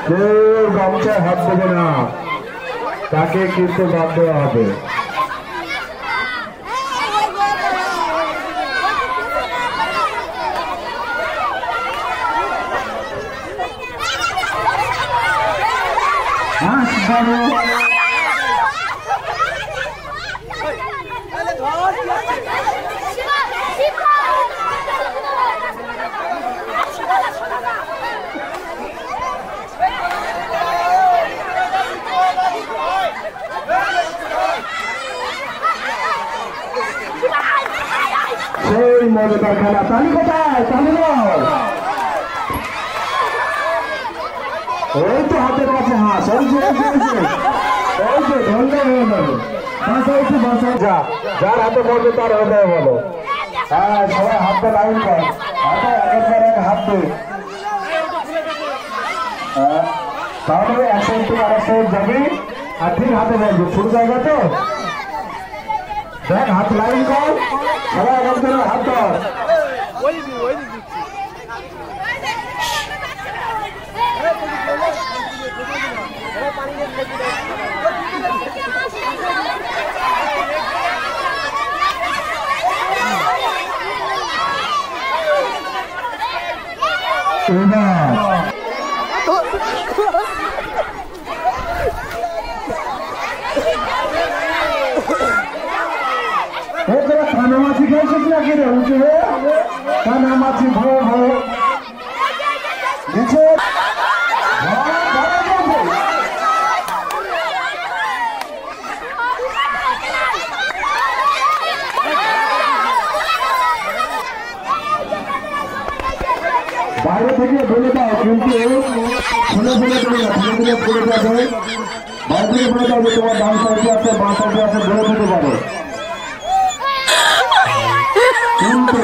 কেউ গামছায় হাত দেবে না, তাকে কিন্তু বাদ দেওয়া হবে। সেই মজাদার খেলা। তালি কোথায়? তালি নয়, ওই তো হাতের কাছে হাঁস। ওই যে ধরলে হয়ে যাবে। যার হাতে পড়বে তার হয়ে বলো। হ্যাঁ, সবাই হাতটা লাইন কর, হাতে একবার এক হাত দে। তাহলে এক সাইড থেকে আরেক সাইড যাবি আর ঠিক হাতে বলবি। ছোট জায়গা তো দেখ, হাত লাইন কর, সবাই এক করে হাত ধর। কানামাছি খেয়েছিস নাকি রে? উঠে কানামাছি ভো ভো নিচে বাইরে থেকে বলে দাও, কিন্তু শুনে বলে দেবে না, ধীরে ধীরে পড়ে যাবে। বাইরে থেকে বলে দাও যে তোমার ডান সাইডে আছে, বাঁ সাইডে আছে, বলে দিতে পারো। কিন্তু